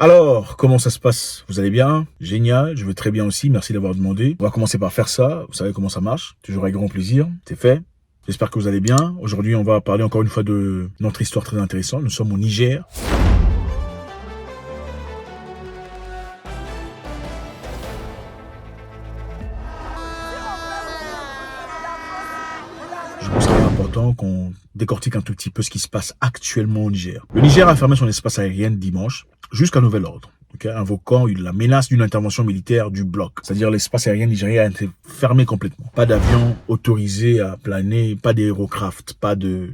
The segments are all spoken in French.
Alors, comment ça se passe? Vous allez bien? Génial, je vais très bien aussi, merci d'avoir demandé. On va commencer par faire ça, vous savez comment ça marche, toujours avec grand plaisir, c'est fait. J'espère que vous allez bien. Aujourd'hui, on va parler encore une fois de notre histoire très intéressante. Nous sommes au Niger. Je pense qu'il est important qu'on décortique un tout petit peu ce qui se passe actuellement au Niger. Le Niger a fermé son espace aérien dimanche jusqu'à nouvel ordre, invoquant la menace d'une intervention militaire du bloc. C'est-à-dire l'espace aérien nigérien a été fermé complètement. Pas d'avions autorisés à planer, pas d'aérocraft, pas de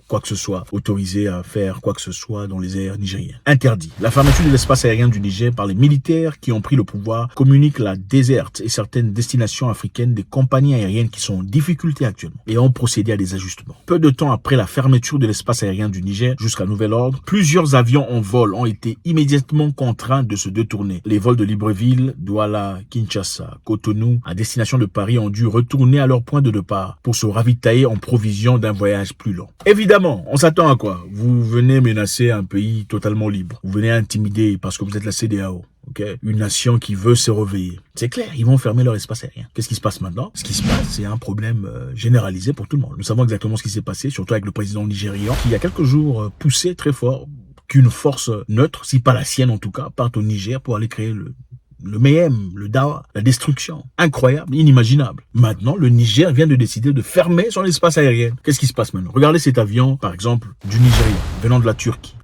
quoi que ce soit autorisé à faire quoi que ce soit dans les airs nigériens. Interdit. La fermeture de l'espace aérien du Niger par les militaires qui ont pris le pouvoir communique la déserte et certaines destinations africaines des compagnies aériennes qui sont en difficulté actuellement et ont procédé à des ajustements. Peu de temps après la fermeture de l'espace aérien du Niger jusqu'à nouvel ordre, plusieurs avions en vol ont été immédiatement contraints de se détourner. Les vols de Libreville, Douala, Kinshasa, Cotonou à destination de Paris ont dû retourner à leur point de départ pour se ravitailler en provision d'un voyage plus long. Évidemment, on s'attend à quoi? Vous venez menacer un pays totalement libre. Vous venez intimider parce que vous êtes la CEDEAO. Une nation qui veut se réveiller. C'est clair, ils vont fermer leur espace aérien. Qu'est-ce qui se passe maintenant? Ce qui se passe, c'est un problème généralisé pour tout le monde. Nous savons exactement ce qui s'est passé, surtout avec le président nigérian, qui il y a quelques jours poussait très fort qu'une force neutre, si pas la sienne en tout cas, parte au Niger pour aller créer le mayhem, le dawa, la destruction. Incroyable, inimaginable. Maintenant, le Niger vient de décider de fermer son espace aérien. Qu'est-ce qui se passe maintenant? Regardez cet avion, par exemple, du Nigeria, venant de la Turquie.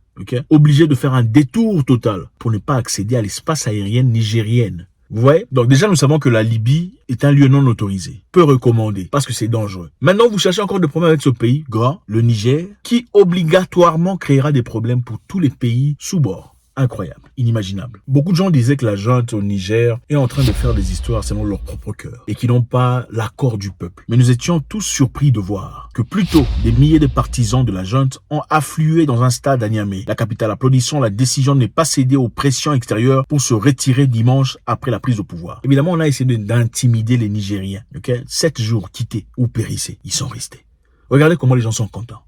Obligé de faire un détour total pour ne pas accéder à l'espace aérien nigérienne. Vous voyez? Donc déjà, nous savons que la Libye est un lieu non autorisé, peu recommandé, parce que c'est dangereux. Maintenant, vous cherchez encore des problèmes avec ce pays grand, le Niger, qui obligatoirement créera des problèmes pour tous les pays sous bord. Incroyable, inimaginable. Beaucoup de gens disaient que la junte au Niger est en train de faire des histoires selon leur propre cœur et qui n'ont pas l'accord du peuple. Mais nous étions tous surpris de voir que plutôt des milliers de partisans de la junte ont afflué dans un stade à Niamey, la capitale, applaudissant la décision de ne pas céder aux pressions extérieures pour se retirer dimanche après la prise de pouvoir. Évidemment, on a essayé d'intimider les Nigériens. 7 jours quittés ou périssés, ils sont restés. Regardez comment les gens sont contents.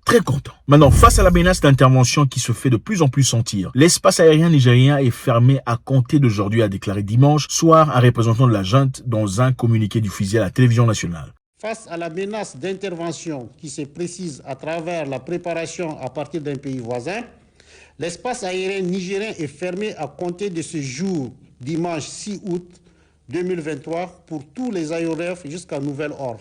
Très content. Maintenant, face à la menace d'intervention qui se fait de plus en plus sentir, l'espace aérien nigérien est fermé à compter d'aujourd'hui, a déclaré dimanche soir un représentant de la junte dans un communiqué diffusé à la télévision nationale. Face à la menace d'intervention qui se précise à travers la préparation à partir d'un pays voisin, l'espace aérien nigérien est fermé à compter de ce jour, dimanche 6 août 2023, pour tous les aéronefs jusqu'à nouvel ordre.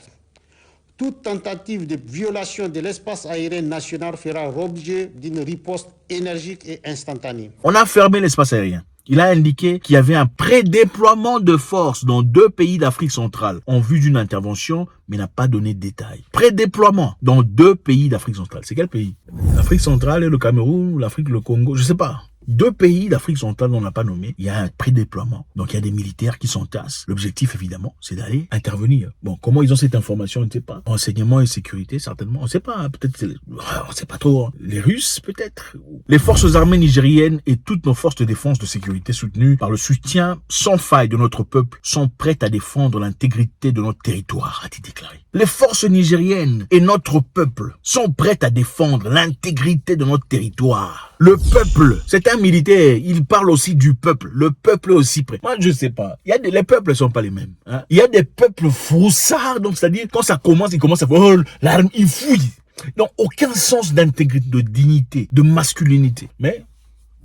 Toute tentative de violation de l'espace aérien national fera l'objet d'une riposte énergique et instantanée. On a fermé l'espace aérien. Il a indiqué qu'il y avait un prédéploiement de forces dans 2 pays d'Afrique centrale en vue d'une intervention, mais n'a pas donné de détails. Prédéploiement dans 2 pays d'Afrique centrale. C'est quel pays? L'Afrique centrale et le Cameroun, l'Afrique, le Congo, je sais pas. 2 pays d'Afrique centrale, on n'a pas nommé. Il y a un prédéploiement. Donc, il y a des militaires qui s'entassent. L'objectif, évidemment, c'est d'aller intervenir. Bon, comment ils ont cette information, on ne sait pas. Renseignement et sécurité, certainement. On ne sait pas. Peut-être, on ne sait pas trop. Les Russes, peut-être. Les forces armées nigériennes et toutes nos forces de défense de sécurité soutenues par le soutien sans faille de notre peuple sont prêtes à défendre l'intégrité de notre territoire, a-t-il déclaré. Les forces nigériennes et notre peuple sont prêtes à défendre l'intégrité de notre territoire. Le peuple, c'est un militaire, il parle aussi du peuple. Le peuple est aussi prêt. Moi, je sais pas. Les peuples ne sont pas les mêmes. Il y a des peuples froussards, donc c'est-à-dire, quand ça commence, ils commencent à faire, oh, l'arme, ils fouillent. Donc, aucun sens d'intégrité, de dignité, de masculinité. Mais,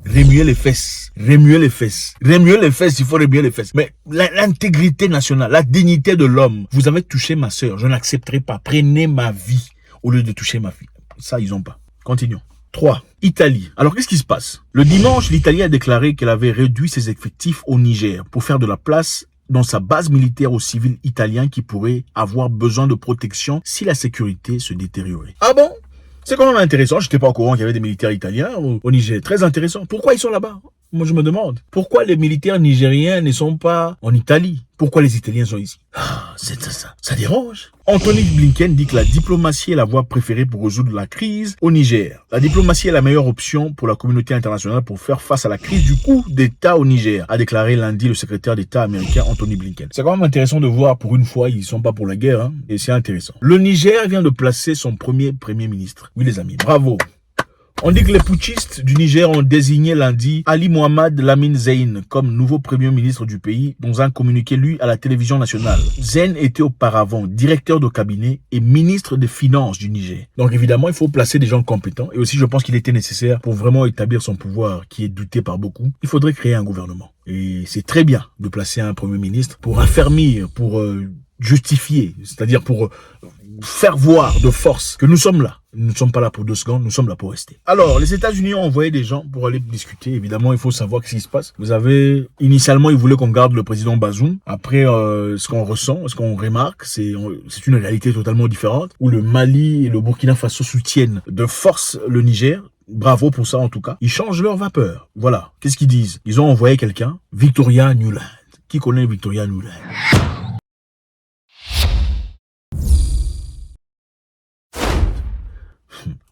remuer les fesses, il faut remuer les fesses. Mais l'intégrité nationale, la dignité de l'homme, vous avez touché ma sœur, je n'accepterai pas. Prenez ma vie au lieu de toucher ma fille. Ça, ils ont pas. Continuons. 3. Italie. Alors, qu'est-ce qui se passe? Le dimanche, l'Italie a déclaré qu'elle avait réduit ses effectifs au Niger pour faire de la place dans sa base militaire aux civils italiens qui pourraient avoir besoin de protection si la sécurité se détériorait. Ah bon? C'est quand même intéressant. Je n'étais pas au courant qu'il y avait des militaires italiens au Niger. Très intéressant. Pourquoi ils sont là-bas? Moi, je me demande, pourquoi les militaires nigériens ne sont pas en Italie? Pourquoi les Italiens sont ici? Ah, c'est ça dérange. Anthony Blinken dit que la diplomatie est la voie préférée pour résoudre la crise au Niger. La diplomatie est la meilleure option pour la communauté internationale pour faire face à la crise du coup d'État au Niger, a déclaré lundi le secrétaire d'État américain Anthony Blinken. C'est quand même intéressant de voir, pour une fois, ils sont pas pour la guerre, hein, et c'est intéressant. Le Niger vient de placer son premier ministre. Oui, les amis, bravo. On dit que les putschistes du Niger ont désigné lundi Ali Mohamed Lamine Zein comme nouveau premier ministre du pays dans un communiqué lu à la télévision nationale. Zein était auparavant directeur de cabinet et ministre des Finances du Niger. Donc évidemment, il faut placer des gens compétents et aussi je pense qu'il était nécessaire pour vraiment établir son pouvoir qui est douté par beaucoup. Il faudrait créer un gouvernement. Et c'est très bien de placer un premier ministre pour affermir, pour justifier, c'est-à-dire pour faire voir de force que nous sommes là. Nous ne sommes pas là pour 2 secondes, nous sommes là pour rester. Alors, les États-Unis ont envoyé des gens pour aller discuter. Évidemment, il faut savoir ce qui se passe. Vous avez, initialement, ils voulaient qu'on garde le président Bazoum. Après, ce qu'on ressent, ce qu'on remarque, c'est une réalité totalement différente, où le Mali et le Burkina Faso soutiennent de force le Niger. Bravo pour ça, en tout cas. Ils changent leur vapeur. Voilà. Qu'est-ce qu'ils disent? Ils ont envoyé quelqu'un, Victoria Nuland. Qui connaît Victoria Nuland?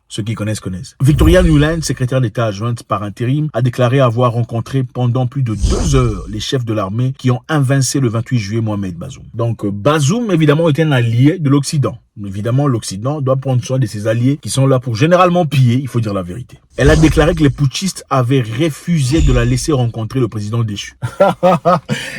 Ceux qui connaissent, connaissent. Victoria Nuland, secrétaire d'État adjointe par intérim, a déclaré avoir rencontré pendant plus de 2 heures les chefs de l'armée qui ont invincé le 28 juillet Mohamed Bazoum. Donc Bazoum, évidemment, est un allié de l'Occident. Évidemment, l'Occident doit prendre soin de ses alliés qui sont là pour généralement piller, il faut dire la vérité. Elle a déclaré que les putschistes avaient refusé de la laisser rencontrer le président déchu.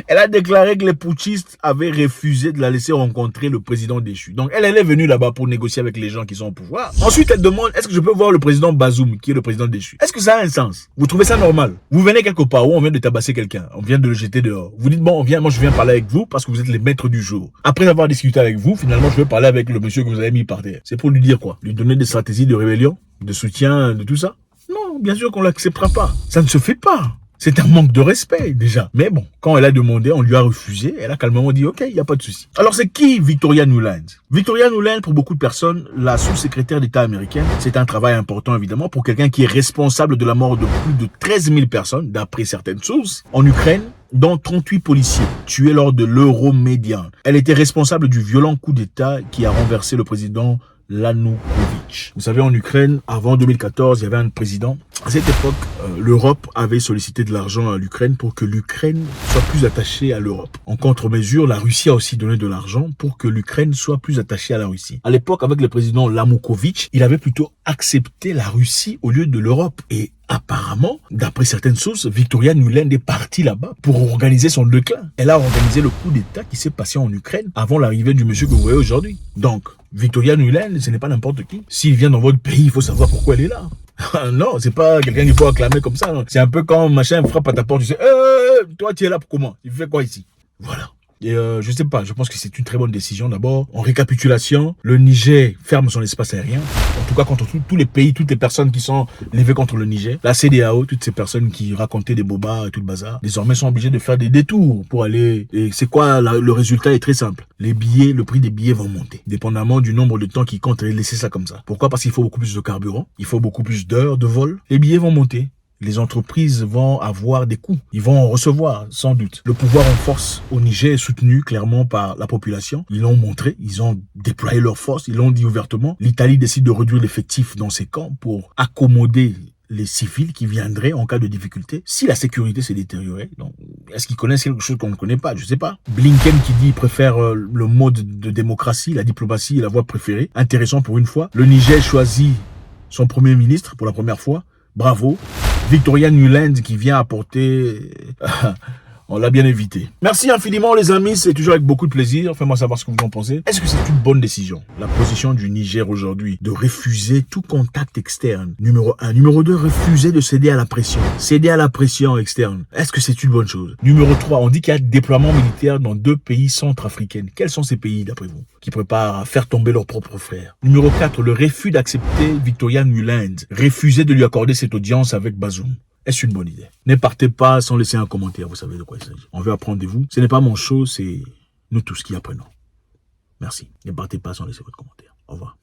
Elle a déclaré que les putschistes avaient refusé de la laisser rencontrer le président déchu. Donc, elle est venue là-bas pour négocier avec les gens qui sont au pouvoir. Ensuite, elle demande, est-ce que je peux voir le président Bazoum, qui est le président déchu? Est-ce que ça a un sens? Vous trouvez ça normal? Vous venez quelque part où on vient de tabasser quelqu'un, on vient de le jeter dehors. Vous dites, bon, moi je viens parler avec vous parce que vous êtes les maîtres du jour. Après avoir discuté avec vous, finalement, je vais parler avec le monsieur que vous avez mis par terre. C'est pour lui dire quoi? Lui donner des stratégies de rébellion, de soutien, de tout ça? Non, bien sûr qu'on l'acceptera pas. Ça ne se fait pas. C'est un manque de respect, déjà. Mais bon, quand elle a demandé, on lui a refusé. Elle a calmement dit, OK, il n'y a pas de souci. Alors, c'est qui Victoria Nuland? Victoria Nuland, pour beaucoup de personnes, la sous-secrétaire d'État américaine, c'est un travail important, évidemment, pour quelqu'un qui est responsable de la mort de plus de 13 000 personnes, d'après certaines sources, en Ukraine, dont 38 policiers tués lors de l'Euromédian. Elle était responsable du violent coup d'État qui a renversé le président Yanukovych. Vous savez, en Ukraine, avant 2014, il y avait un président. À cette époque, l'Europe avait sollicité de l'argent à l'Ukraine pour que l'Ukraine soit plus attachée à l'Europe. En contre-mesure, la Russie a aussi donné de l'argent pour que l'Ukraine soit plus attachée à la Russie. À l'époque, avec le président Yanukovych, il avait plutôt accepté la Russie au lieu de l'Europe. Et apparemment, d'après certaines sources, Victoria Nuland est partie là-bas pour organiser son déclin. Elle a organisé le coup d'État qui s'est passé en Ukraine avant l'arrivée du monsieur que vous voyez aujourd'hui. Donc, Victoria Nuland, ce n'est pas n'importe qui. S'il vient dans votre pays, il faut savoir pourquoi elle est là. Non, c'est pas quelqu'un qu'il faut acclamer comme ça. C'est un peu quand machin frappe à ta porte, tu sais, toi tu es là pour comment? Tu fais quoi ici? Voilà. Et je sais pas, je pense que c'est une très bonne décision. D'abord, en récapitulation, le Niger ferme son espace aérien. En tout cas, contre tous les pays, toutes les personnes qui sont levées contre le Niger. La CEDEAO, toutes ces personnes qui racontaient des bobards et tout le bazar, désormais sont obligées de faire des détours pour aller. Et c'est quoi le résultat est très simple. Les billets, le prix des billets vont monter, dépendamment du nombre de temps qui compte et laisser ça comme ça. Pourquoi? Parce qu'il faut beaucoup plus de carburant, il faut beaucoup plus d'heures de vol. Les billets vont monter. Les entreprises vont avoir des coûts. Ils vont en recevoir, sans doute. Le pouvoir en force au Niger est soutenu clairement par la population. Ils l'ont montré. Ils ont déployé leur force. Ils l'ont dit ouvertement. L'Italie décide de réduire l'effectif dans ses camps pour accommoder les civils qui viendraient en cas de difficulté. Si la sécurité s'est détériorée, donc, est-ce qu'ils connaissent quelque chose qu'on ne connaît pas? Je sais pas. Blinken qui dit préfère le mode de démocratie, la diplomatie est la voie préférée. Intéressant pour une fois. Le Niger choisit son premier ministre pour la première fois. Bravo. Victoria Nuland qui vient apporter... On l'a bien évité. Merci infiniment les amis, c'est toujours avec beaucoup de plaisir. Faites-moi savoir ce que vous en pensez. Est-ce que c'est une bonne décision? La position du Niger aujourd'hui de refuser tout contact externe. Numéro 1. Numéro 2, refuser de céder à la pression. Céder à la pression externe. Est-ce que c'est une bonne chose? Numéro 3, on dit qu'il y a déploiement militaire dans 2 pays centrafricains. Quels sont ces pays d'après vous? Qui préparent à faire tomber leurs propres frères. Numéro 4, le refus d'accepter Victoria Nuland. Refuser de lui accorder cette audience avec Bazoum. Est-ce une bonne idée? Ne partez pas sans laisser un commentaire, vous savez de quoi il s'agit. On veut apprendre de vous. Ce n'est pas mon show, c'est nous tous qui apprenons. Merci. Ne partez pas sans laisser votre commentaire. Au revoir.